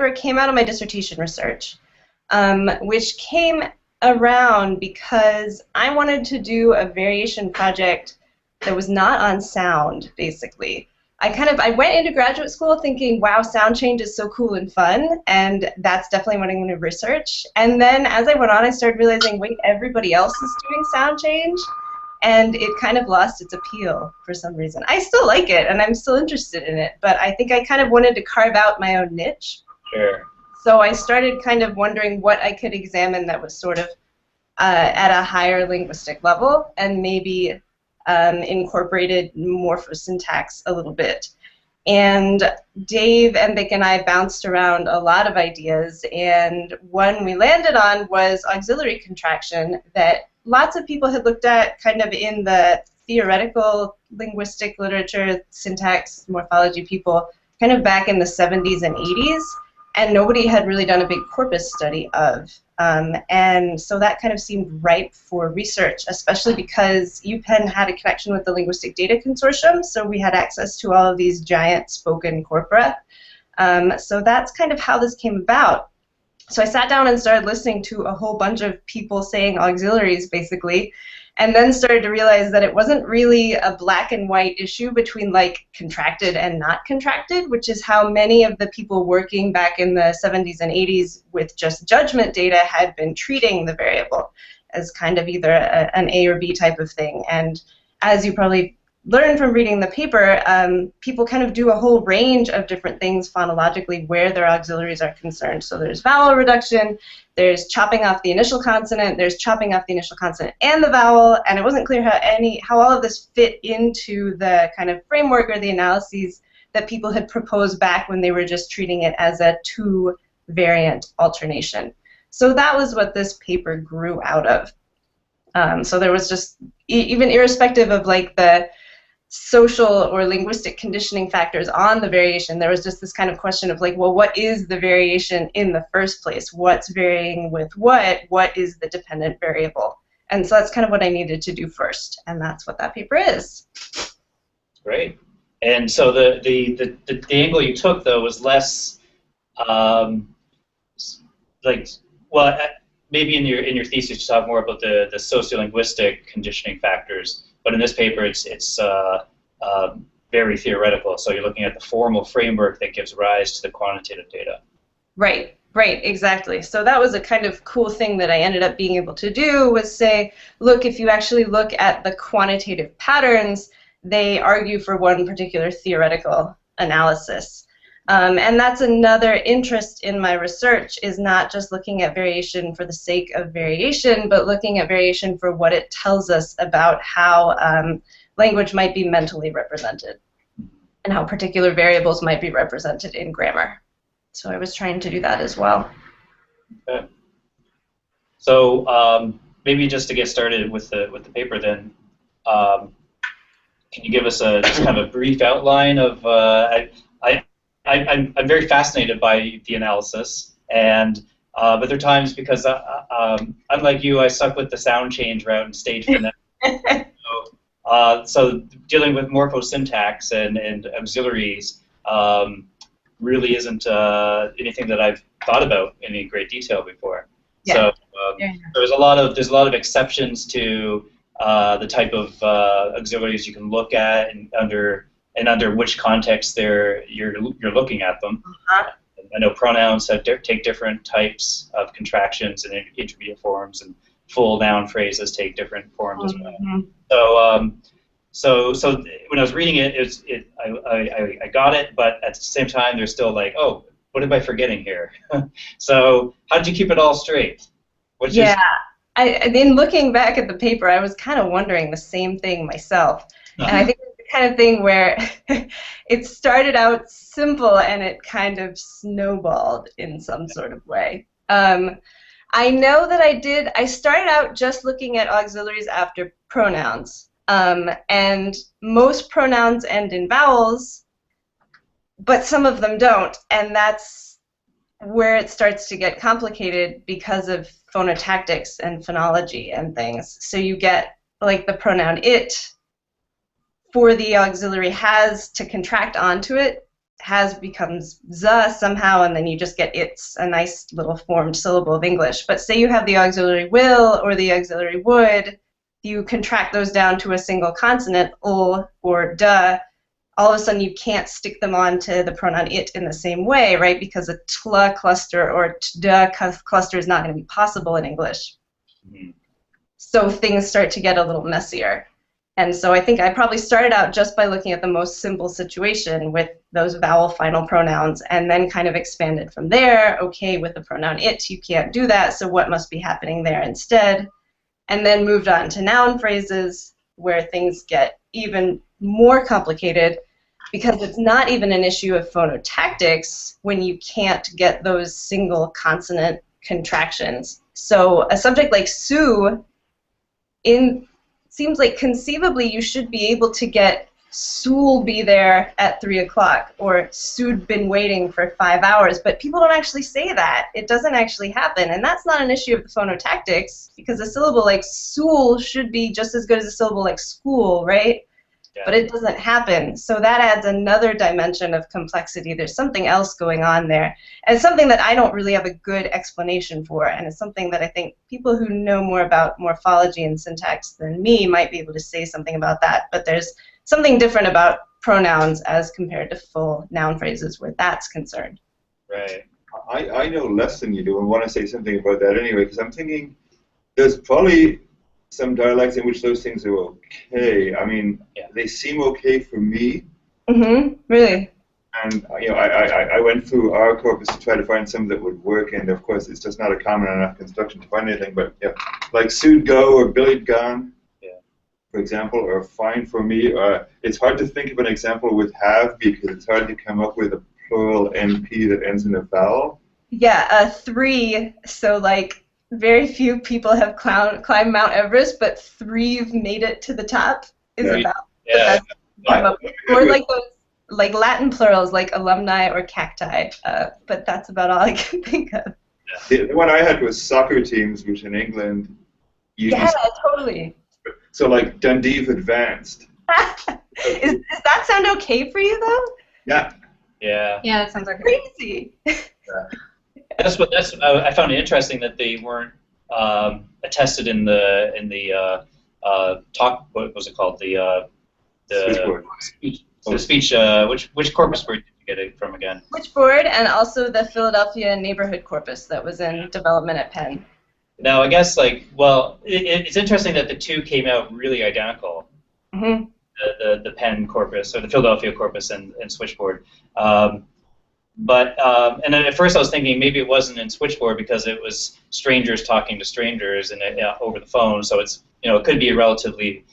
paper came out of my dissertation research, which came around because I wanted to do a variation project that was not on sound, basically. I went into graduate school thinking, wow, sound change is so cool and fun, and that's definitely what I'm going to research. And then as I went on, I started realizing, wait, everybody else is doing sound change, and it kind of lost its appeal for some reason. I still like it, and I'm still interested in it, but I think I kind of wanted to carve out my own niche. Sure. So I started kind of wondering what I could examine that was sort of at a higher linguistic level, and maybe incorporated morphosyntax a little bit. And Dave and Vic and I bounced around a lot of ideas, and one we landed on was auxiliary contraction that lots of people had looked at kind of in the theoretical linguistic literature, syntax, morphology people, kind of back in the 70s and 80s, and nobody had really done a big corpus study of. And so that kind of seemed ripe for research, especially because UPenn had a connection with the Linguistic Data Consortium, so we had access to all of these giant spoken corpora. So that's kind of how this came about. So I sat down and started listening to a whole bunch of people saying auxiliaries, basically, and then started to realize that it wasn't really a black and white issue between like contracted and not contracted, which is how many of the people working back in the 70s and 80s with just judgment data had been treating the variable as kind of either an A or B type of thing. And as you probably learned from reading the paper, people kind of do a whole range of different things phonologically where their auxiliaries are concerned. So there's vowel reduction, there's chopping off the initial consonant, there's chopping off the initial consonant and the vowel, and it wasn't clear how all of this fit into the kind of framework or the analyses that people had proposed back when they were just treating it as a two-variant alternation. So that was what this paper grew out of. So there was just, even irrespective of like the social or linguistic conditioning factors on the variation, there was just this kind of question of like, well, what is the variation in the first place? What's varying with what? What is the dependent variable? And so that's kind of what I needed to do first, and that's what that paper is. Great. And so the angle you took, though, was less like, well, maybe in your thesis you talk more about the sociolinguistic conditioning factors, but in this paper it's very theoretical. So you're looking at the formal framework that gives rise to the quantitative data. Right, exactly. So that was a kind of cool thing that I ended up being able to do, was say, look, if you actually look at the quantitative patterns, they argue for one particular theoretical analysis. And that's another interest in my research, is not just looking at variation for the sake of variation, but looking at variation for what it tells us about how language might be mentally represented and how particular variables might be represented in grammar. So I was trying to do that as well. Okay. So maybe just to get started with the paper, then, can you give us just kind of a brief outline of? I'm very fascinated by the analysis, and but there are times because unlike you, I stuck with the sound change route and stayed for that. So dealing with morphosyntax and auxiliaries really isn't anything that I've thought about in any great detail before. Yeah. So there's a lot of exceptions to the type of auxiliaries you can look at and under which context you're looking at them. I know pronouns take different types of contractions and intermediate forms, and full noun phrases take different forms as well. So when I was reading it, I got it, but at the same time, there's still like, oh, what am I forgetting here? So how did you keep it all straight? In looking back at the paper, I was kind of wondering the same thing myself. And I think it's the kind of thing where it started out simple and it kind of snowballed in some sort of way. I know that I started out just looking at auxiliaries after pronouns. And most pronouns end in vowels, but some of them don't. And that's where it starts to get complicated because of phonotactics and phonology and things. So you get, like, the pronoun it for the auxiliary has to contract onto it, has becomes z somehow, and then you just get it's, a nice little formed syllable of English. But say you have the auxiliary will or the auxiliary would, you contract those down to a single consonant, ul or duh, all of a sudden you can't stick them onto the pronoun it in the same way, right? Because a tla cluster or tda cluster is not going to be possible in English. So things start to get a little messier. And so I think I probably started out just by looking at the most simple situation with those vowel final pronouns, and then kind of expanded from there. Okay, with the pronoun it, you can't do that, so what must be happening there instead? And then moved on to noun phrases, where things get even more complicated, because it's not even an issue of phonotactics when you can't get those single consonant contractions. So a subject like Sue, seems like conceivably you should be able to get Sue'll be there at 3 o'clock, or Sue'd been waiting for 5 hours, but people don't actually say that. It doesn't actually happen, and that's not an issue of the phonotactics, because a syllable like Sewell should be just as good as a syllable like school, right? Yeah. But it doesn't happen, so that adds another dimension of complexity. There's something else going on there, and something that I don't really have a good explanation for, and it's something that I think people who know more about morphology and syntax than me might be able to say something about that, but there's something different about pronouns as compared to full noun phrases where that's concerned. Right. I know less than you do and want to say something about that anyway, because I'm thinking there's probably some dialects in which those things are okay. I mean, they seem okay for me. Mm-hmm. Really? And I went through our corpus to try to find some that would work, and of course it's just not a common enough construction to find anything. But yeah, like Sue'd go or Billy'd gone, for example, are fine for me. It's hard to think of an example with have, because it's hard to come up with a plural NP that ends in a vowel. Yeah, 3. So like, very few people have climbed Mount Everest, but 3've made it to the top is a vowel. Yeah. Or like those, like Latin plurals, like alumni or cacti. But that's about all I can think of. The one I had was soccer teams, which in England. Totally. So like Dundee advanced. Does that sound okay for you though? Yeah. Yeah. Yeah, that sounds like crazy. I found it interesting that they weren't attested in the talk. What was it called? The speech. The speech. Which corpus board did you get it from again? Which board, and also the Philadelphia neighborhood corpus that was in development at Penn. Now, I guess, it's interesting that the two came out really identical. Mm-hmm. The Penn corpus, or the Philadelphia corpus and Switchboard. And then at first I was thinking maybe it wasn't in Switchboard because it was strangers talking to strangers and over the phone, so it's, it could be a relatively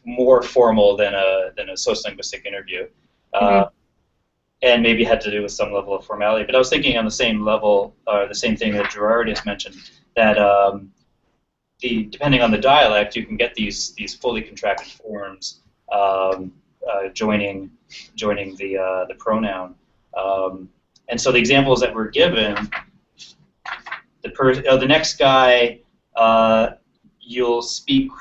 more formal than a sociolinguistic interview. Mm-hmm. And maybe had to do with some level of formality. But I was thinking on the same level, the same thing that Gerard has mentioned, that depending on the dialect, you can get these fully contracted forms joining the pronoun. And so the examples that were given, the next guy, you'll speak.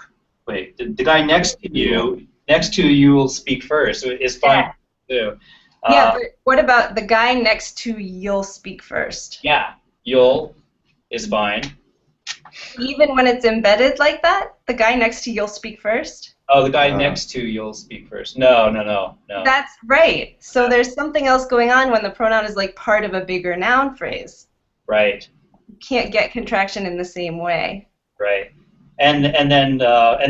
Wait, the guy next to you will speak first. So it's fine too. Yeah, but what about the guy next to you'll speak first? Yeah, you'll is fine. Even when it's embedded like that? The guy next to you'll speak first? Oh, the guy next to you'll speak first. No. That's right. So there's something else going on when the pronoun is like part of a bigger noun phrase. Right. You can't get contraction in the same way. Right. And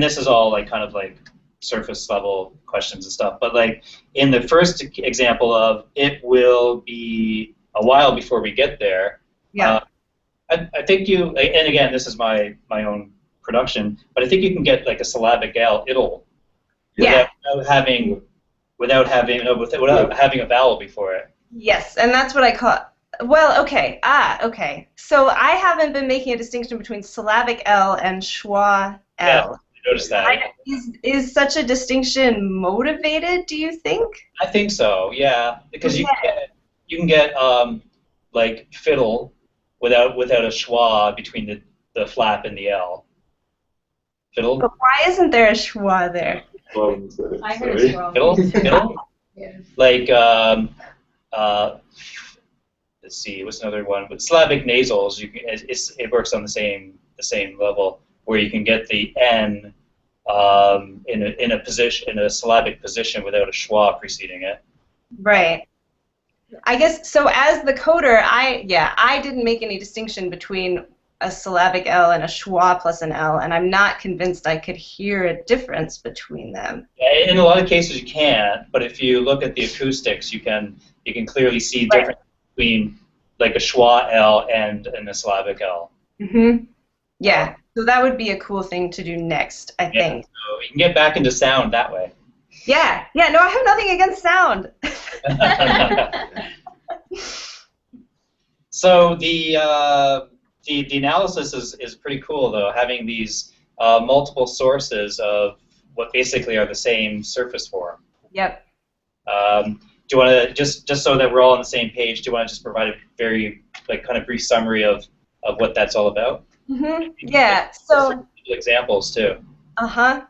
this is all like kind of like surface level questions and stuff, but like in the first example of it will be a while before we get there, I think you, and again this is my own production, but I think you can get like a syllabic L, it'll, without having a vowel before it. Yes, and that's what I call. Well, okay. Okay. So I haven't been making a distinction between syllabic L and schwa L. Yeah. Notice that. Is such a distinction motivated, do you think? I think so, yeah. Because you can get like fiddle without a schwa between the flap and the L. Fiddle? But why isn't there a schwa there? I heard a schwa. Fiddle? Like, let's see, what's another one? With Slavic nasals, it works on the same level, where you can get the N in a Slavic position without a schwa preceding it. Right. I guess so. As the coder, I didn't make any distinction between a syllabic L and a schwa plus an L, and I'm not convinced I could hear a difference between them. In a lot of cases, you can't, but if you look at the acoustics, you can clearly see difference between like a schwa L and a Slavic L. Mm-hmm. Yeah. So that would be a cool thing to do next, I think. So you can get back into sound that way. Yeah. Yeah. No, I have nothing against sound. So the analysis is pretty cool, though, having these multiple sources of what basically are the same surface form. Yep. Do you want to, just so that we're all on the same page, do you want to just provide a very kind of brief summary of what that's all about? Mm-hmm. Yeah. So examples too.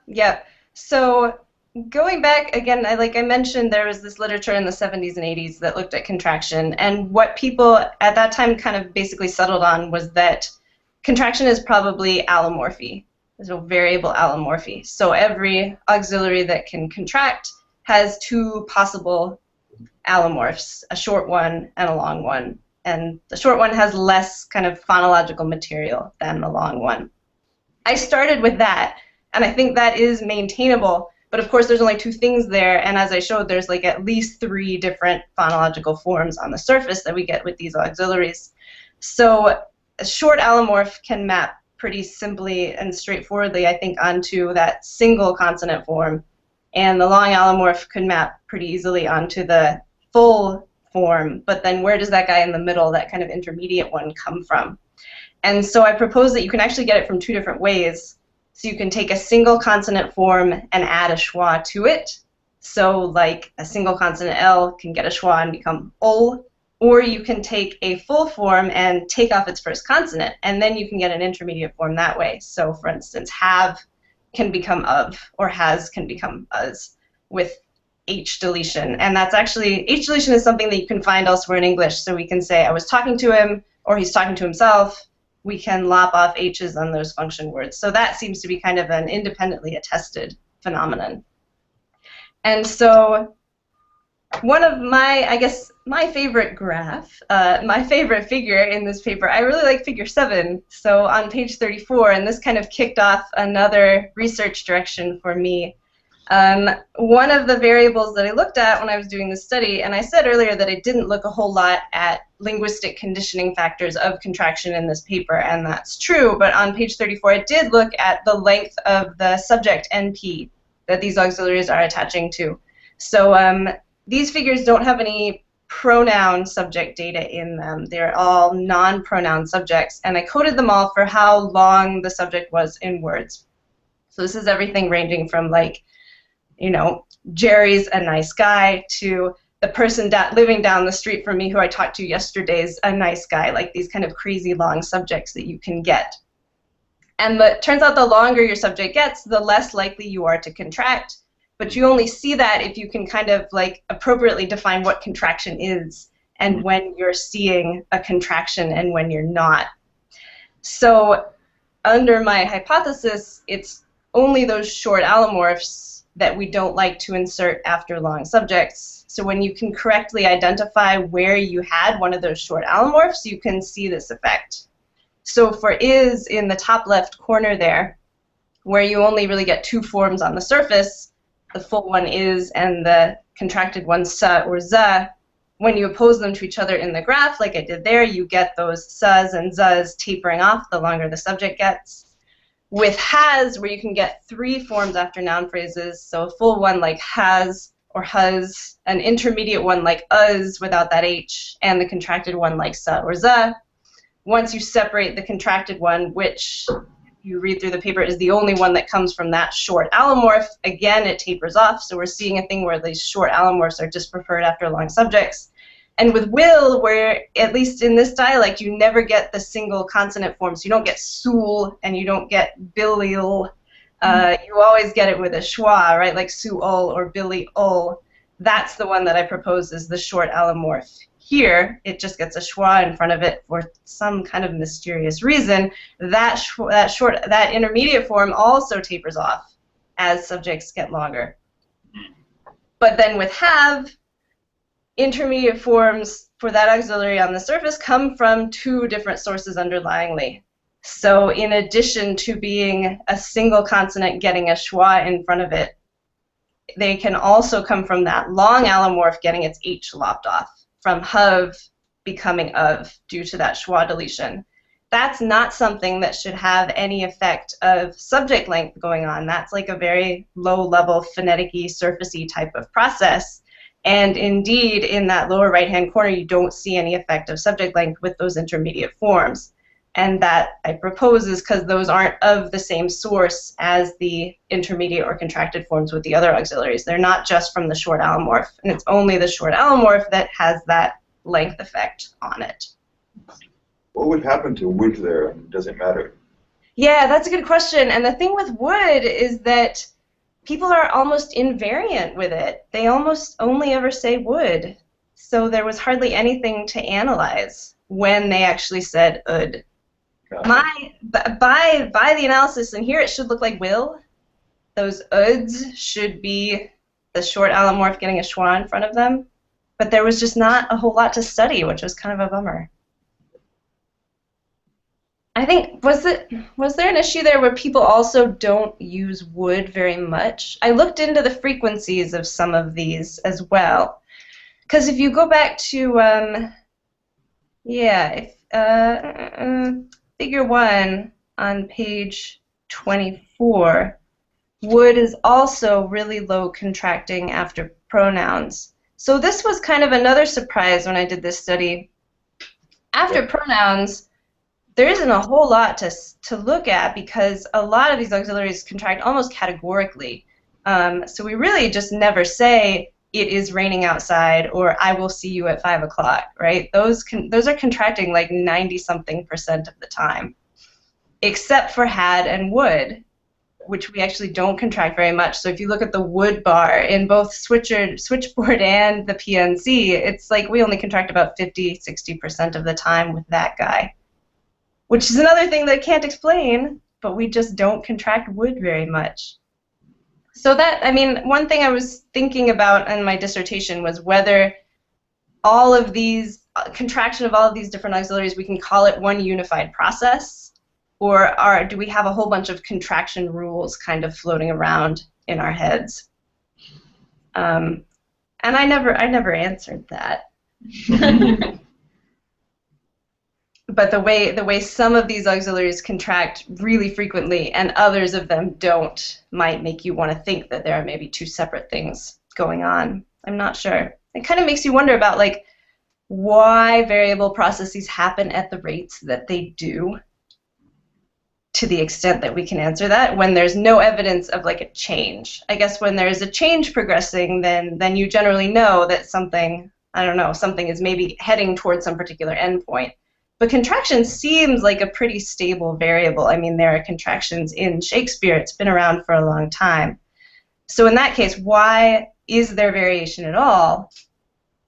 Yep. So going back again, like I mentioned, there was this literature in the 70s and 80s that looked at contraction, and what people at that time kind of basically settled on was that contraction is probably allomorphy. There's a variable allomorphy. So every auxiliary that can contract has two possible allomorphs, a short one and a long one. And the short one has less kind of phonological material than the long one. I started with that, and I think that is maintainable. But of course, there's only two things there, and as I showed, there's like at least 3 different phonological forms on the surface that we get with these auxiliaries. So a short allomorph can map pretty simply and straightforwardly, I think, onto that single consonant form, and the long allomorph could map pretty easily onto the full form, but then where does that guy in the middle, that kind of intermediate one, come from? And so I propose that you can actually get it from 2 different ways. So you can take a single consonant form and add a schwa to it. So like a single consonant L can get a schwa and become ol, or you can take a full form and take off its first consonant, and then you can get an intermediate form that way. So for instance, have can become of, or has can become us, with H deletion. And that's actually, H deletion is something that you can find elsewhere in English. So we can say, I was talking to him, or he's talking to himself. We can lop off H's on those function words. So that seems to be kind of an independently attested phenomenon. And so one of my, I guess, my favorite graph, my favorite figure in this paper, I really like figure 7. So on page 34, and this kind of kicked off another research direction for me. One of the variables that I looked at when I was doing this study, and I said earlier that I didn't look a whole lot at linguistic conditioning factors of contraction in this paper, and that's true, but on page 34 I did look at the length of the subject NP that these auxiliaries are attaching to. So these figures don't have any pronoun subject data in them. They're all non-pronoun subjects, and I coded them all for how long the subject was in words. So this is everything ranging from, like, you know, Jerry's a nice guy, to the person living down the street from me who I talked to yesterday is a nice guy, like these kind of crazy long subjects that you can get. And it turns out the longer your subject gets, the less likely you are to contract, but you only see that if you can kind of like appropriately define what contraction is and when you're seeing a contraction and when you're not. So under my hypothesis, it's only those short allomorphs that we don't like to insert after long subjects. So when you can correctly identify where you had one of those short allomorphs, you can see this effect. So for is in the top left corner there, where you only really get 2 forms on the surface, the full one is and the contracted one sa or za, when you oppose them to each other in the graph, like I did there, you get those sas and zas tapering off the longer the subject gets. With has, where you can get 3 forms after noun phrases, so a full one like has or huz, an intermediate one like uz without that H, and the contracted one like sa or za. Once you separate the contracted one, which you read through the paper is the only one that comes from that short allomorph, again it tapers off, so we're seeing a thing where these short allomorphs are just preferred after long subjects. And with will, where at least in this dialect you never get the single consonant forms, you don't get sul and you don't get bilil, you always get it with a schwa, right, like su'ol or billy-ol. that's the one that I propose is the short allomorph. Here, it just gets a schwa in front of it for some kind of mysterious reason. That intermediate form also tapers off as subjects get longer. But then with have, intermediate forms for that auxiliary on the surface come from two different sources underlyingly. So in addition to being a single consonant getting a schwa in front of it, they can also come from that long allomorph getting its H lopped off, from have becoming of due to that schwa deletion. That's not something that should have any effect of subject length going on. That's like a very low-level phonetic-y, surface-y type of process. And indeed, in that lower right-hand corner, you don't see any effect of subject length with those intermediate forms. And that, I propose, is because those aren't of the same source as the intermediate or contracted forms with the other auxiliaries. They're not just from the short allomorph, and it's only the short allomorph that has that length effect on it. What would happen to would there? Does it matter? Yeah, that's a good question. And the thing with would is that people are almost invariant with it. They almost only ever say would. So there was hardly anything to analyze when they actually said ud. By the analysis in here, it should look like will. Those uds should be the short allomorph getting a schwa in front of them. But there was just not a whole lot to study, which was kind of a bummer. I think, was there an issue there where people also don't use would very much? I looked into the frequencies of some of these as well. Because if you go back to, Figure 1 on page 24, would is also really low contracting after pronouns. So this was kind of another surprise when I did this study. After pronouns, there isn't a whole lot to look at because a lot of these auxiliaries contract almost categorically. So we really just never say, it is raining outside, or I will see you at 5 o'clock, right? Those are contracting like 90-something% of the time, except for had and would, which we actually don't contract very much. So if you look at the would bar in both switchboard and the PNC, it's like we only contract about 50-60% of the time with that guy, which is another thing that I can't explain, but we just don't contract would very much. So that, I mean, one thing I was thinking about in my dissertation was whether all of these, contraction of all of these different auxiliaries, we can call it one unified process, or do we have a whole bunch of contraction rules kind of floating around in our heads? And I never answered that. But the way some of these auxiliaries contract really frequently and others of them don't might make you want to think that there are maybe two separate things going on. I'm not sure. It kind of makes you wonder about like why variable processes happen at the rates that they do, to the extent that we can answer that, when there's no evidence of like a change. I guess when there's a change progressing, then you generally know that something, I don't know, something is maybe heading towards some particular endpoint. But contraction seems like a pretty stable variable. I mean, there are contractions in Shakespeare. It's been around for a long time. So in that case, why is there variation at all?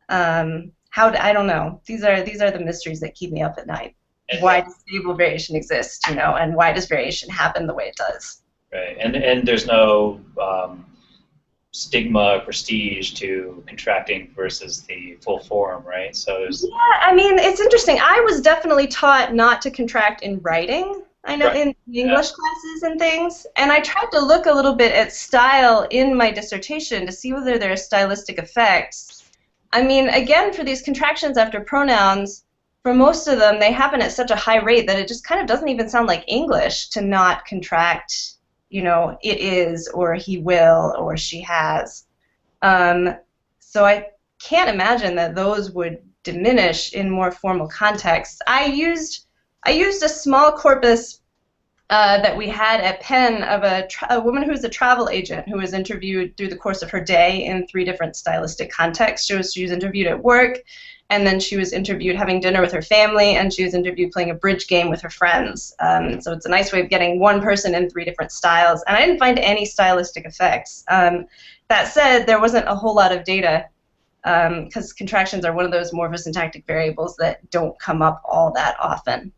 I don't know. These are the mysteries that keep me up at night. Why does stable variation exist, you know, and why does variation happen the way it does? Right, and there's no stigma, prestige to contracting versus the full form, right? So there's... Yeah, I mean, it's interesting. I was definitely taught not to contract in writing, I know, in English classes and things, and I tried to look a little bit at style in my dissertation to see whether there are stylistic effects. I mean, again, for these contractions after pronouns, for most of them, they happen at such a high rate that it just kind of doesn't even sound like English to not contract, you know, it is, or he will, or she has. So I can't imagine that those would diminish in more formal contexts. I used a small corpus that we had at Penn of a woman who was a travel agent who was interviewed through the course of her day in 3 different stylistic contexts. She was interviewed at work, and then she was interviewed having dinner with her family, and she was interviewed playing a bridge game with her friends. So it's a nice way of getting one person in 3 different styles, and I didn't find any stylistic effects. That said, there wasn't a whole lot of data because contractions are one of those morphosyntactic variables that don't come up all that often.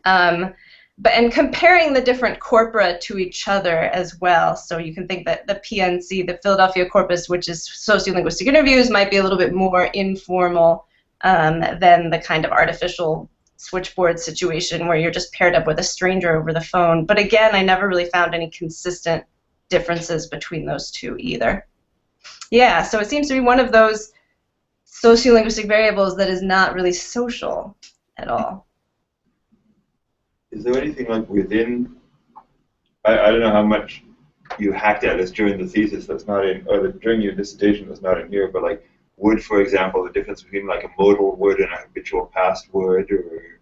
And comparing the different corpora to each other as well, so you can think that the PNC, the Philadelphia corpus, which is sociolinguistic interviews, might be a little bit more informal than the kind of artificial switchboard situation where you're just paired up with a stranger over the phone. But again, I never really found any consistent differences between those two either. Yeah, so it seems to be one of those sociolinguistic variables that is not really social at all. Is there anything like within, I don't know how much you hacked at this during the thesis that's not in, or during your dissertation that's not in here, but like would, for example, the difference between like a modal word and a habitual past word, or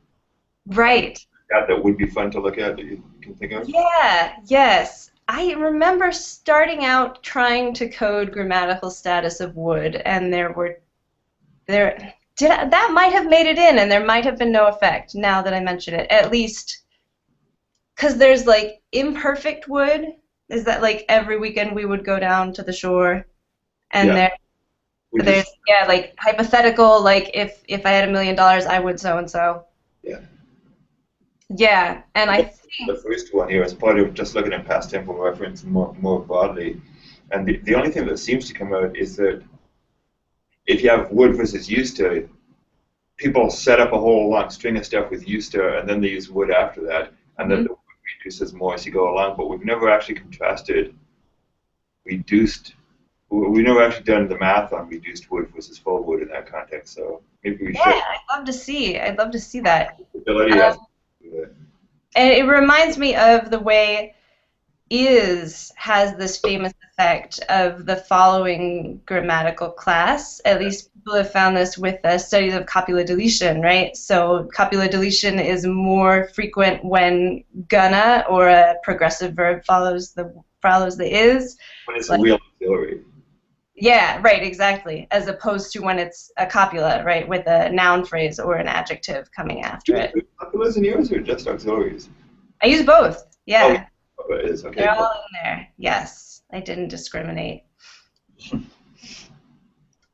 right. That would be fun to look at that you can think of? Yeah, yes. I remember starting out trying to code grammatical status of would, and that might have made it in, and there might have been no effect, now that I mention it, at least, because there's, like, imperfect would. Is that, like, every weekend we would go down to the shore, and there's, yeah, like, hypothetical, like, if I had $1 million, I would so-and-so. Yeah. Yeah, and I think the first one here is part of just looking at past temporal reference more broadly, and the only thing that seems to come out is that if you have would versus used to, people set up a whole long string of stuff with used to, and then they use would after that, and then the would reduces more as you go along. But we've never actually contrasted reduced. We've never actually done the math on reduced would versus full would in that context. So maybe we should. Yeah, I'd love to see that. And it reminds me of the way is has this famous effect of the following grammatical class. At least people have found this with studies of copula deletion, right? So copula deletion is more frequent when gonna or a progressive verb follows the is. When it's like, a real auxiliary. Yeah, right, exactly. As opposed to when it's a copula, right, with a noun phrase or an adjective coming after it. Copulas in yours or just auxiliaries? I use both, yeah. Oh, it is, okay. They're all in there, yes. I didn't discriminate.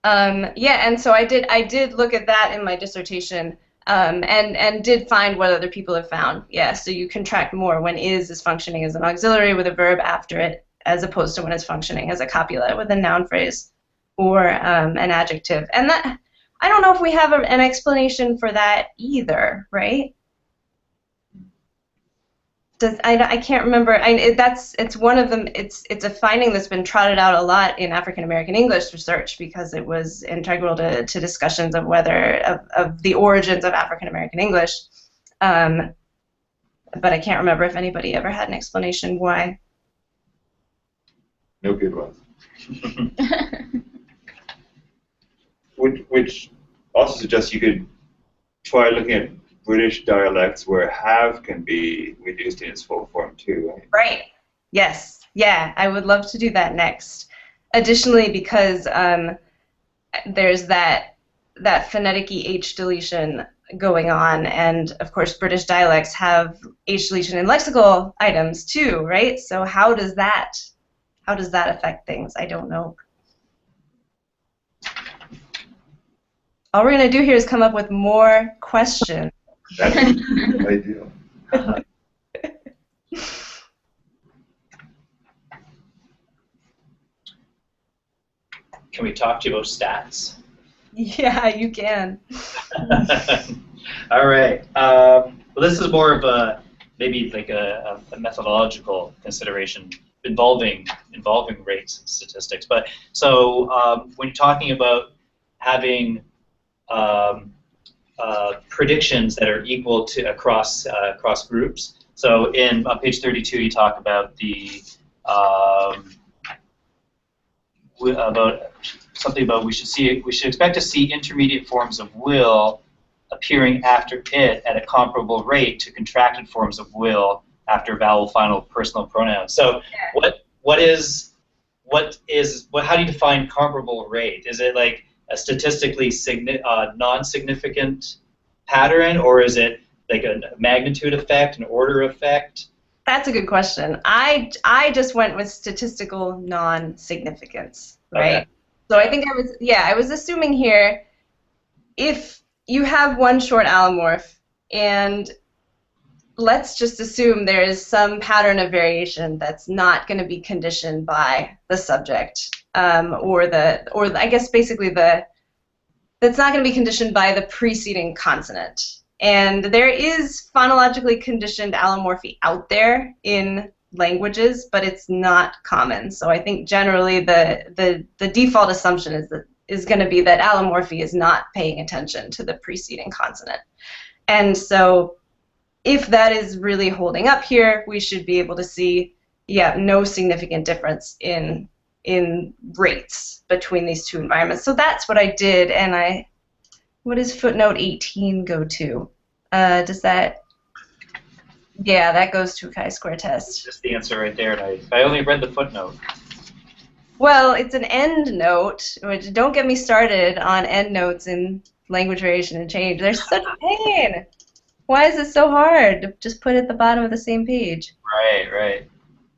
Yeah, and so I did look at that in my dissertation and did find what other people have found. Yeah, so you contract more when is functioning as an auxiliary with a verb after it, as opposed to when it's functioning as a copula with a noun phrase or an adjective. And that, I don't know if we have an explanation for that either, right? I can't remember. It's one of them. It's a finding that's been trotted out a lot in African American English research because it was integral to discussions of of the origins of African American English. But I can't remember if anybody ever had an explanation why. No good ones. Which also suggests you could try looking at British dialects where have can be reduced in its full form too, right? Right. Yes. Yeah, I would love to do that next. Additionally, because there's that phonetic H deletion going on, and of course British dialects have H deletion in lexical items too, right? So how does that affect things? I don't know. All we're going to do here is come up with more questions. That's ideal. Can we talk to you about stats? Yeah, you can. All right. Well, this is more of a maybe like a methodological consideration involving rates and statistics. But so when you're talking about having predictions that are equal to across groups. So on page 32, you talk about the we should expect to see intermediate forms of will appearing after it at a comparable rate to contracted forms of will after vowel final personal pronouns. So Yeah. how do you define comparable rate? Is it like a statistically non-significant pattern, or is it like a magnitude effect, an order effect? That's a good question. I just went with statistical non-significance, right? Okay. So I think I was assuming here, if you have one short allomorph, and let's just assume there is some pattern of variation that's not going to be conditioned by the subject, or I guess basically that's not going to be conditioned by the preceding consonant. And there is phonologically conditioned allomorphy out there in languages, but it's not common. So I think generally the default assumption is going to be that allomorphy is not paying attention to the preceding consonant. And so if that is really holding up here, we should be able to see, yeah, no significant difference in rates between these two environments. So that's what I did, and what does footnote 18 go to? Does that, yeah, that goes to a chi-square test. That's the answer right there, and I only read the footnote. Well, it's an end note, which don't get me started on end notes in language variation and change. They're such a pain. Why is it so hard to just put it at the bottom of the same page? Right.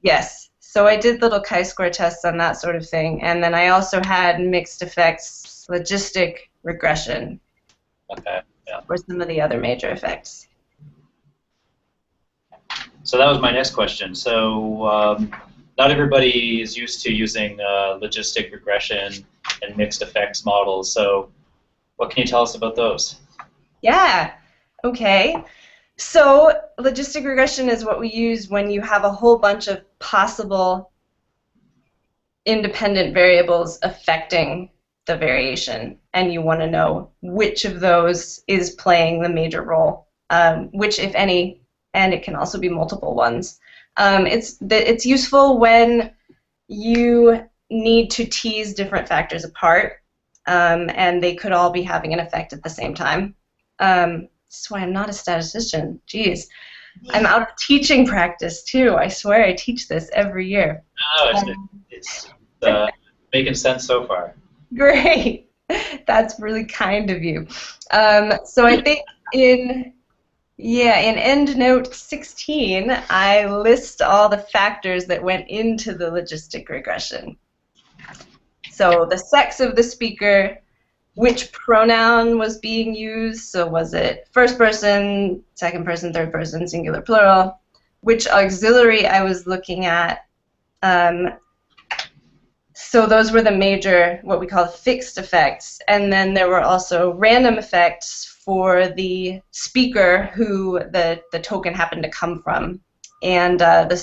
Yes. So I did little chi-square tests on that sort of thing, and then I also had mixed effects, logistic regression. Okay. Yeah. Or some of the other major effects. So that was my next question. So not everybody is used to using logistic regression and mixed effects models. So what can you tell us about those? Yeah. Okay. So logistic regression is what we use when you have a whole bunch of possible independent variables affecting the variation, and you want to know which of those is playing the major role, which, if any, and it can also be multiple ones. It's useful when you need to tease different factors apart, and they could all be having an effect at the same time. That's why I'm not a statistician. Jeez. I'm out of teaching practice, too. I swear I teach this every year. No, it's making sense so far. Great. That's really kind of you. So I think in EndNote 16, I list all the factors that went into the logistic regression. So the sex of the speaker, which pronoun was being used, so was it first person, second person, third person, singular, plural, which auxiliary I was looking at. So those were the major, what we call fixed effects, and then there were also random effects for the speaker who the token happened to come from, and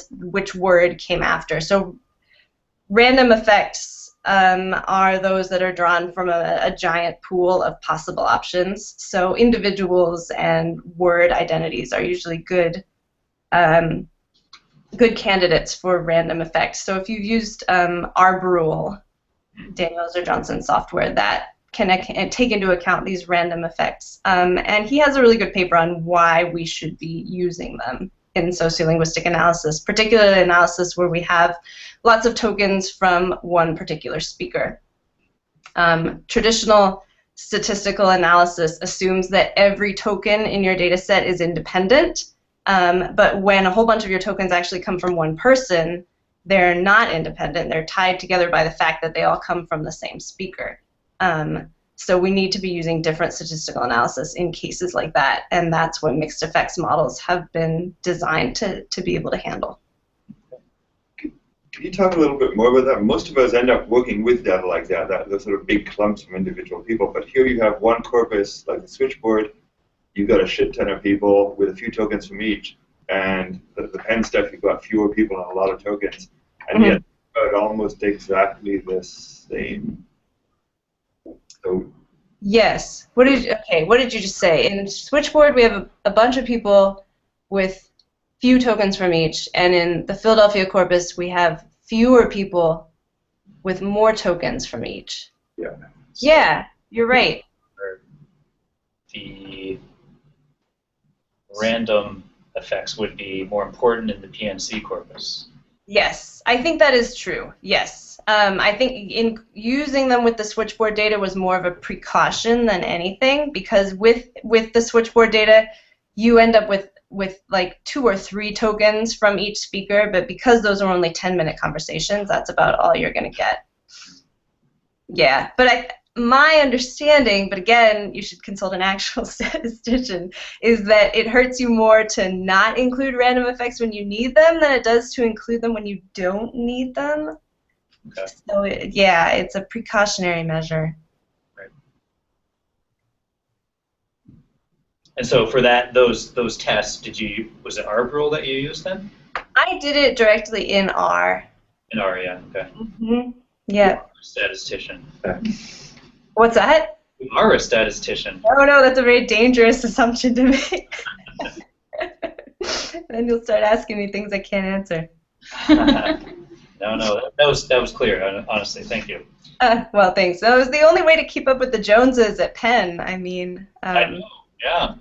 which word came after. So random effects are those that are drawn from a giant pool of possible options. So individuals and word identities are usually good candidates for random effects. So if you've used Arborule, Daniels or Johnson software, that can take into account these random effects. And he has a really good paper on why we should be using them in sociolinguistic analysis, particularly analysis where we have lots of tokens from one particular speaker. Traditional statistical analysis assumes that every token in your data set is independent, but when a whole bunch of your tokens actually come from one person, they're not independent. They're tied together by the fact that they all come from the same speaker. So we need to be using different statistical analysis in cases like that, and that's what mixed effects models have been designed to be able to handle. Can you talk a little bit more about that? Most of us end up working with data like that, those sort of big clumps from individual people, but here you have one corpus, like the switchboard, you've got a shit ton of people with a few tokens from each, and the pen stuff, you've got fewer people and a lot of tokens, and yet it's almost exactly the same. So, yes. What did you just say? In switchboard, we have a bunch of people with few tokens from each, and in the Philadelphia corpus, we have fewer people with more tokens from each. yeah. Yeah, you're right. The random effects would be more important in the PNC corpus. Yes, I think that is true. Yes. I think in using them with the switchboard data was more of a precaution than anything, because with the switchboard data, you end up with like 2 or 3 tokens from each speaker, but because those are only 10-minute conversations, that's about all you're going to get. Yeah, but my understanding, but again, you should consult an actual statistician, is that it hurts you more to not include random effects when you need them than it does to include them when you don't need them. Okay. So yeah, it's a precautionary measure. Right. And so for those tests, was it ARB rule that you used then? I did it directly in R. In R, yeah. Okay. Mm-hmm. Yeah. Statistician. What's that? You are a statistician. Oh no, that's a very dangerous assumption to make. Then you'll start asking me things I can't answer. No, that was clear. Honestly, thank you. Well, thanks. That was the only way to keep up with the Joneses at Penn. I mean. I know. Yeah.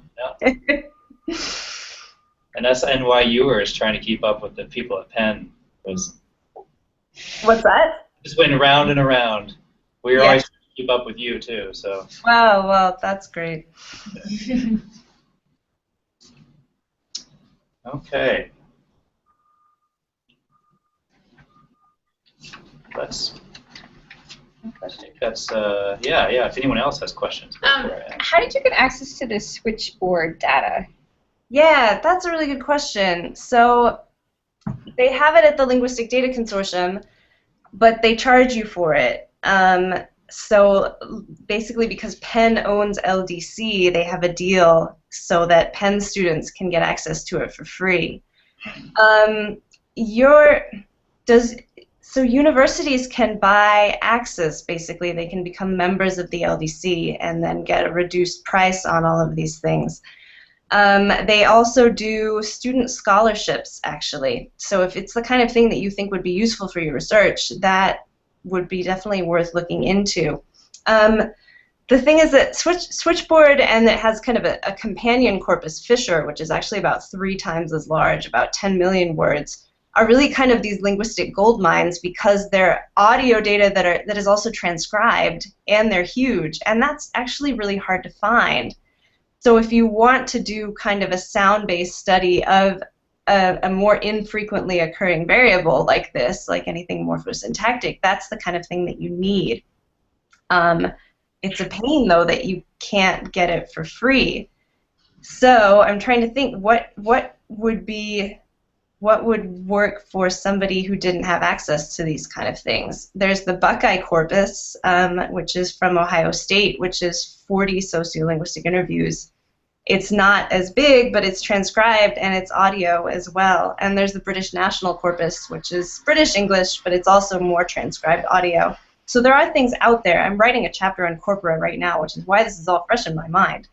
And that's NYUers trying to keep up with the people at Penn. What's that? Just went around and around. We were always trying to keep up with you too. So. Wow. Well, that's great. Okay. I think that's yeah. If anyone else has questions. How did you get access to the switchboard data? Yeah, that's a really good question. So they have it at the Linguistic Data Consortium, but they charge you for it. So basically, because Penn owns LDC, they have a deal so that Penn students can get access to it for free. So universities can buy access, basically. They can become members of the LDC and then get a reduced price on all of these things. They also do student scholarships, actually. So if it's the kind of thing that you think would be useful for your research, that would be definitely worth looking into. The thing is that Switchboard, and it has kind of a companion corpus, Fisher, which is actually about 3 times as large, about 10 million words, are really kind of these linguistic gold mines because they're audio data that is also transcribed, and they're huge, and that's actually really hard to find. So if you want to do kind of a sound-based study of a more infrequently occurring variable like this, like anything morphosyntactic, that's the kind of thing that you need. It's a pain, though, that you can't get it for free. So I'm trying to think what would work for somebody who didn't have access to these kind of things. There's the Buckeye corpus, which is from Ohio State, which is 40 sociolinguistic interviews. It's not as big, but it's transcribed and it's audio as well. And there's the British National Corpus, which is British English, but it's also more transcribed audio. So there are things out there. I'm writing a chapter on corpora right now, which is why this is all fresh in my mind.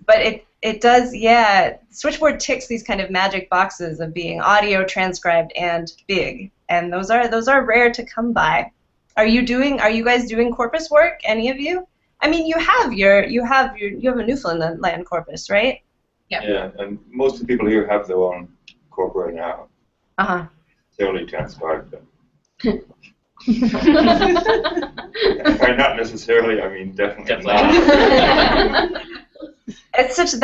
But it does, yeah. Switchboard ticks these kind of magic boxes of being audio, transcribed, and big, and those are rare to come by. Are you guys doing corpus work? Any of you? I mean, you have a Newfoundland corpus, right? Yeah, and most of the people here have their own corpora now. Totally transcribed them. By not necessarily, I mean definitely not. That's such a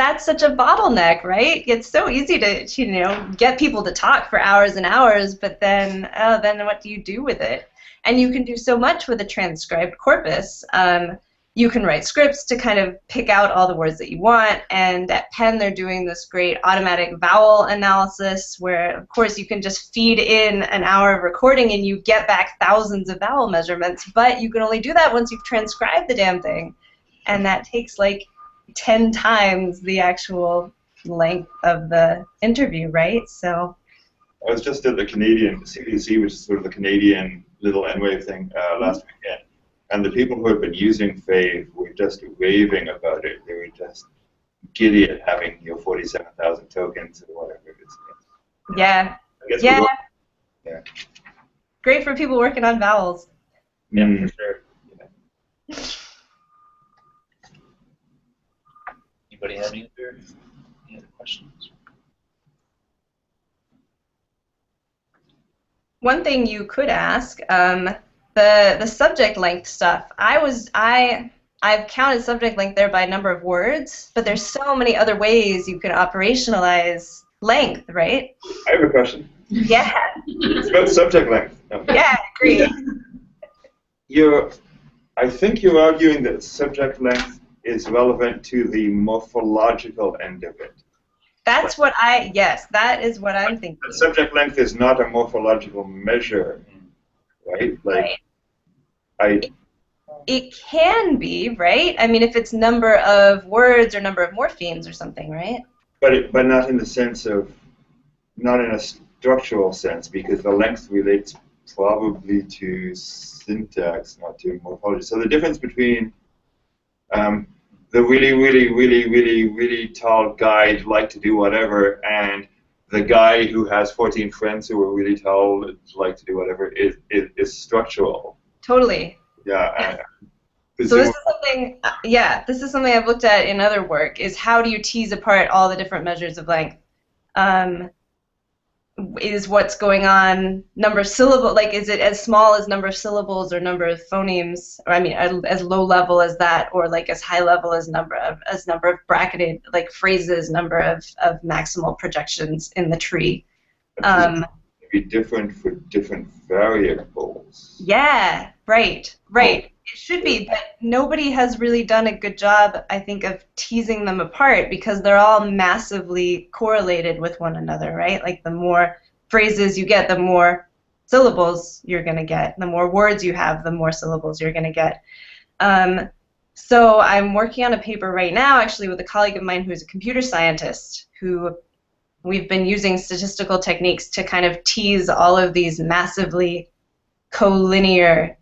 bottleneck, right? It's so easy to get people to talk for hours and hours, but then what do you do with it? And you can do so much with a transcribed corpus. You can write scripts to kind of pick out all the words that you want, and at Penn they're doing this great automatic vowel analysis where, of course, you can just feed in an hour of recording and you get back thousands of vowel measurements, but you can only do that once you've transcribed the damn thing, and that takes like 10 times the actual length of the interview, right? So I was just at the Canadian CDC, which is sort of the Canadian little N-wave thing last weekend. And the people who had been using Fave were just raving about it. They were just giddy at having 47,000 tokens or whatever it is. Yeah. Yeah. Great for people working on vowels. Yeah, for sure. Yeah. Anybody have any other questions? One thing you could ask, the subject length stuff. I've counted subject length there by number of words, but there's so many other ways you can operationalize length, right? I have a question. Yeah. It's about subject length. No. Yeah, agree. I think you're arguing that subject length is relevant to the morphological end of it. Yes, that is what I'm thinking. But subject length is not a morphological measure, right? Like, right. It can be, right? I mean, if it's number of words or number of morphemes or something, right? But not in the sense of, not in a structural sense, because the length relates probably to syntax, not to morphology. So the difference between the really tall guy who'd like to do whatever and the guy who has 14 friends who are really tall and like to do whatever is structural. Totally. Yeah. So this is something I've looked at in other work, is how do you tease apart all the different measures of length? Is what's going on number of syllables, like is it as small as number of syllables or number of phonemes, or I mean as low level as that, or like as high level as number of bracketed like phrases, number of maximal projections in the tree. Be different for different variables. Yeah, right. It should be, but nobody has really done a good job, I think, of teasing them apart because they're all massively correlated with one another, right? Like the more phrases you get, the more syllables you're going to get. The more words you have, the more syllables you're going to get. So I'm working on a paper right now, actually, with a colleague of mine who's a computer scientist, who we've been using statistical techniques to kind of tease all of these massively collinear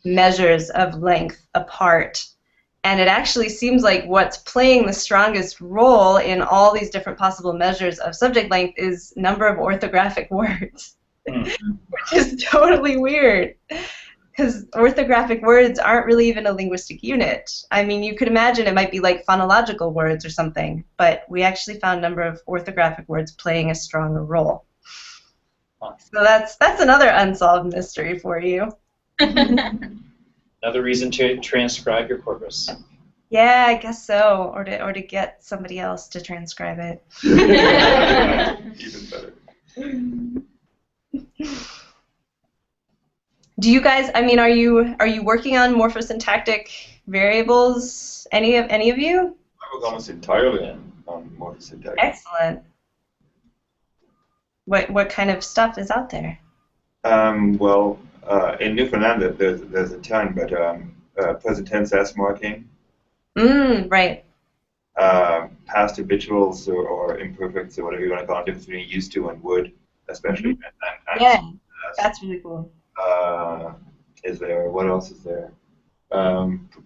measures of length apart. And it actually seems like what's playing the strongest role in all these different possible measures of subject length is number of orthographic words, which is totally weird. Because orthographic words aren't really even a linguistic unit. I mean, you could imagine it might be like phonological words or something, but we actually found number of orthographic words playing a stronger role. So that's another unsolved mystery for you. Another reason to transcribe your corpus. Yeah, I guess so, or to get somebody else to transcribe it. Even better. Do you guys? I mean, are you working on morphosyntactic variables? Any of you? I work almost entirely on morphosyntactic. Excellent. What kind of stuff is out there? Well, in Newfoundland there's a ton, but present tense S marking. Right. Past habituals or imperfects or whatever you want to call them, difference between used to and would, especially. And that's really cool. Is there? What else is there?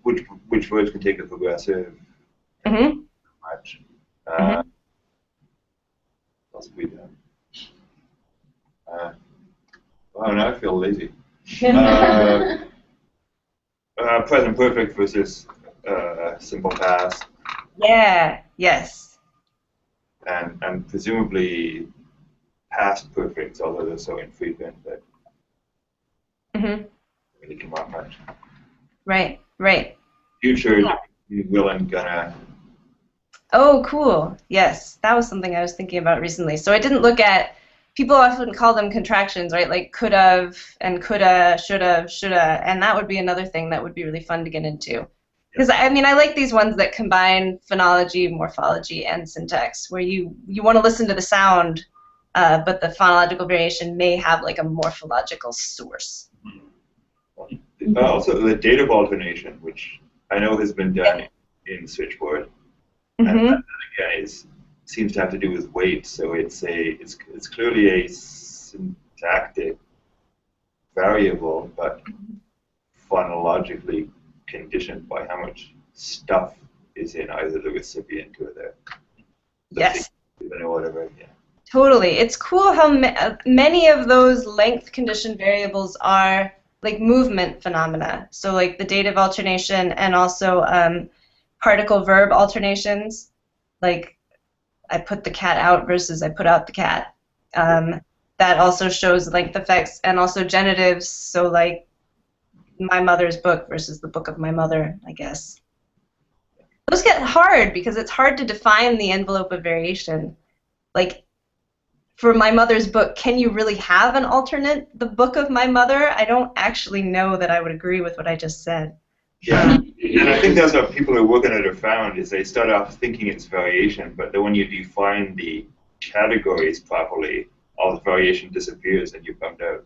Which words can take a progressive? Much. What else have we done? Oh, now I feel lazy. Present perfect versus simple past. Yeah. Yes. And presumably past perfects, although they're so infrequent that really come out much. Right. Future, you will and gonna. Oh, cool. Yes, that was something I was thinking about recently. So I didn't look at. People often call them contractions, right? Like could've and coulda, should've, shoulda, and that would be another thing that would be really fun to get into. Because I mean, I like these ones that combine phonology, morphology, and syntax, where you want to listen to the sound, but the phonological variation may have like a morphological source. Also, the dative alternation, which I know has been done in Switchboard, and that again seems to have to do with weight. So it's clearly a syntactic variable, but phonologically conditioned by how much stuff is in either the recipient or the Yes. or whatever. Yeah. Totally. It's cool how many of those length conditioned variables are like movement phenomena. So like the dative alternation and also particle verb alternations, like I put the cat out versus I put out the cat. that also shows length effects, and also genitives, so like my mother's book versus the book of my mother, I guess. Those get hard because it's hard to define the envelope of variation. Like, for my mother's book, can you really have an alternate, the book of my mother? I don't actually know that I would agree with what I just said. Yeah, and I think that's what people who work on it have found, is they start off thinking it's variation, but then when you define the categories properly, all the variation disappears and you're bummed out.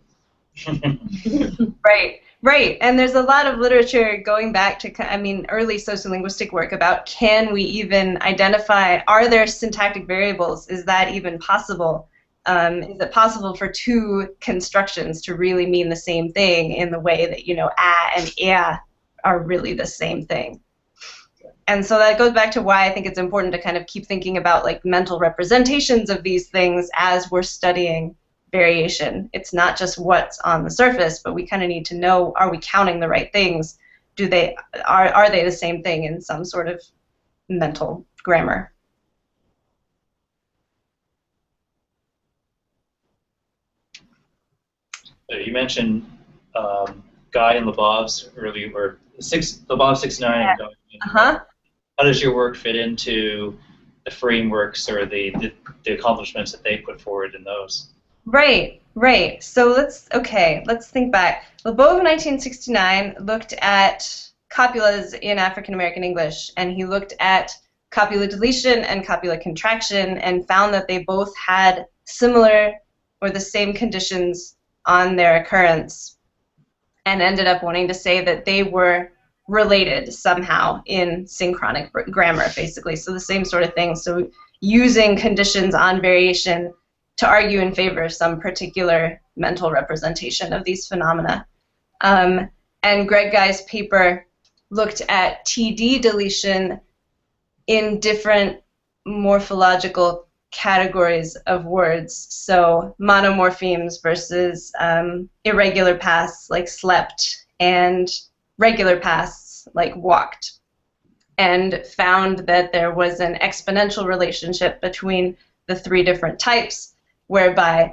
Right, right. And there's a lot of literature going back to, I mean, early sociolinguistic work about, can we even identify, are there syntactic variables? Is that even possible? Is it possible for two constructions to really mean the same thing in the way that, you know, a and ea are really the same thing? And so that goes back to why I think it's important to kind of keep thinking about like mental representations of these things as we're studying variation. It's not just what's on the surface, but we kind of need to know, are we counting the right things? Are they the same thing in some sort of mental grammar? You mentioned Guy and Lebov's earlier, or Lebov 69. Yeah. And Guy. How does your work fit into the frameworks or the accomplishments that they put forward in those? Right, right. So let's think back. Lebov in 1969 looked at copulas in African American English, and he looked at copula deletion and copula contraction and found that they both had similar or the same conditions on their occurrence, and ended up wanting to say that they were related somehow in synchronic grammar, basically. So the same sort of thing. So using conditions on variation to argue in favor of some particular mental representation of these phenomena. And Greg Guy's paper looked at TD deletion in different morphological categories of words. So monomorphemes versus irregular paths like slept, and regular paths like walked, and found that there was an exponential relationship between the three different types, whereby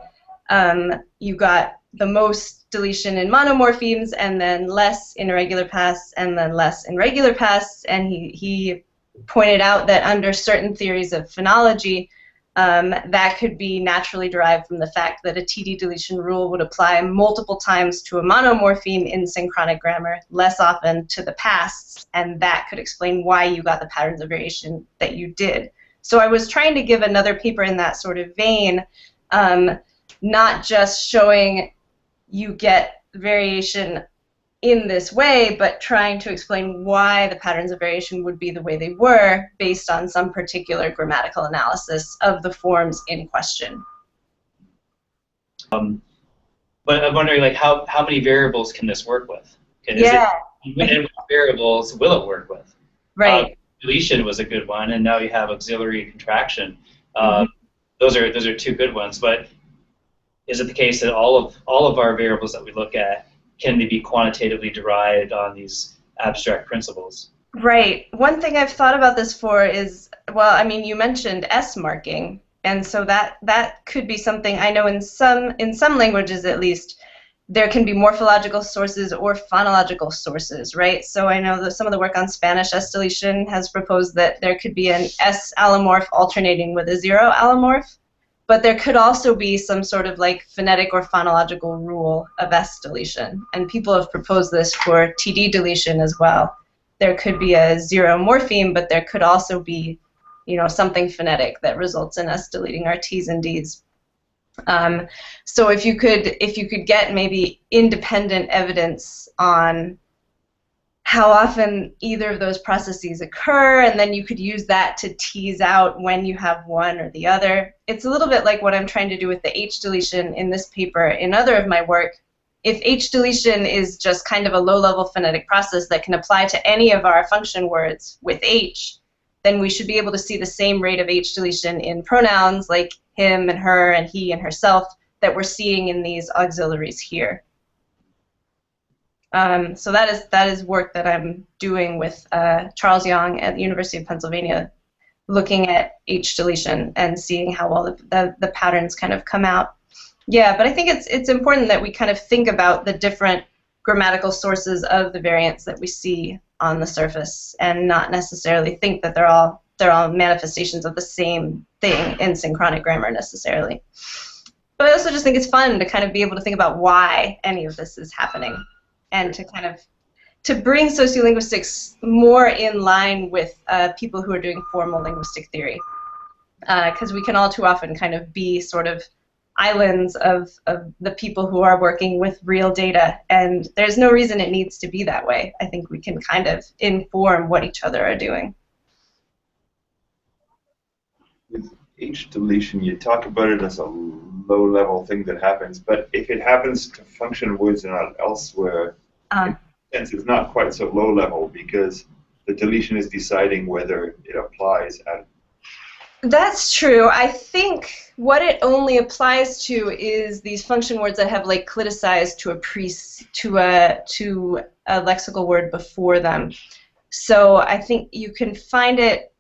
you got the most deletion in monomorphemes, and then less in irregular paths, and then less in regular paths. And he pointed out that under certain theories of phonology, that could be naturally derived from the fact that a TD deletion rule would apply multiple times to a monomorpheme in synchronic grammar, less often to the pasts, and that could explain why you got the patterns of variation that you did. So I was trying to give another paper in that sort of vein, not just showing you get variation in this way, but trying to explain why the patterns of variation would be the way they were based on some particular grammatical analysis of the forms in question. But I'm wondering, like, how many variables can this work with? And what variables will it work with? Right. Deletion was a good one, and now you have auxiliary contraction. Those are two good ones. But is it the case that all of our variables that we look at, can they be quantitatively derived on these abstract principles? Right. One thing I've thought about this for is, well, I mean, you mentioned S marking, and so that could be something. I know in some languages, at least, there can be morphological sources or phonological sources, right? So I know that some of the work on Spanish S deletion has proposed that there could be an S allomorph alternating with a zero allomorph. But there could also be some sort of like phonetic or phonological rule of S deletion, and people have proposed this for TD deletion as well. There could be a zero morpheme, but there could also be, you know, something phonetic that results in us deleting our T's and D's. So if you could get maybe independent evidence on how often either of those processes occur, and then you could use that to tease out when you have one or the other. It's a little bit like what I'm trying to do with the H deletion in this paper. In other of my work, if H deletion is just kind of a low-level phonetic process that can apply to any of our function words with H, then we should be able to see the same rate of H deletion in pronouns like him and her and he and herself that we're seeing in these auxiliaries here. So that is work that I'm doing with Charles Young at the University of Pennsylvania, looking at H deletion and seeing how well the patterns kind of come out. Yeah, but I think it's important that we kind of think about the different grammatical sources of the variants that we see on the surface, and not necessarily think that they're all manifestations of the same thing in synchronic grammar necessarily. But I also just think it's fun to kind of be able to think about why any of this is happening, and to kind of bring sociolinguistics more in line with people who are doing formal linguistic theory, because we can all too often kind of be sort of islands of the people who are working with real data, and there's no reason it needs to be that way. I think we can kind of inform what each other are doing. With H deletion, you talk about it as a low-level thing that happens, but if it happens to function words and not elsewhere, in a sense, it's not quite so low-level, because the deletion is deciding whether it applies at. That's true. I think what it only applies to is these function words that have like cliticized to a lexical word before them. So I think you can find it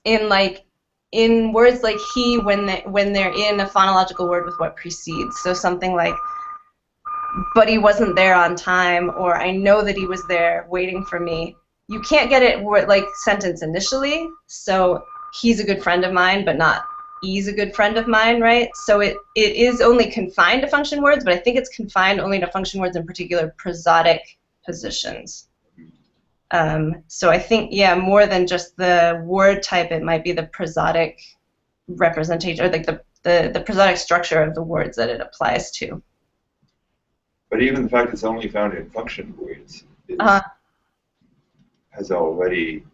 in words like he when they're in a phonological word with what precedes. So something like, but he wasn't there on time, or I know that he was there waiting for me. You can't get it like sentence initially. So he's a good friend of mine, but not he's a good friend of mine, right? So it is only confined to function words, but I think it's confined only to function words in particular prosodic positions. So I think, yeah, more than just the word type, it might be the prosodic representation, or like the prosodic structure of the words that it applies to. But even the fact it's only found in function words has already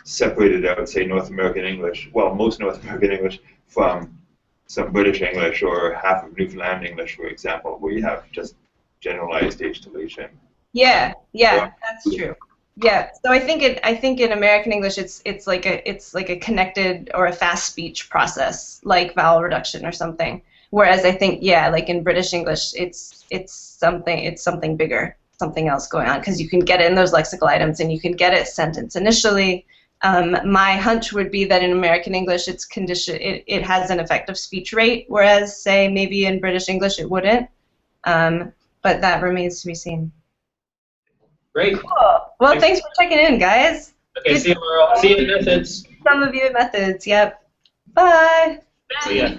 separated out, say, North American English, well, most North American English, from some British English or half of Newfoundland English, for example, where you have just generalized H deletion. Yeah, that's true. Yeah, so I think in American English it's like a connected or a fast speech process, like vowel reduction or something. Whereas I think, yeah, like in British English, it's something bigger, something else going on, because you can get it in those lexical items, and you can get it sentence initially. My hunch would be that in American English it has an effective speech rate, whereas, say, maybe in British English it wouldn't. But that remains to be seen. Great. Cool. Well, thanks for checking in, guys. Okay, see you, Laurel. See you in methods. Some of you in methods, yep. Bye. See ya.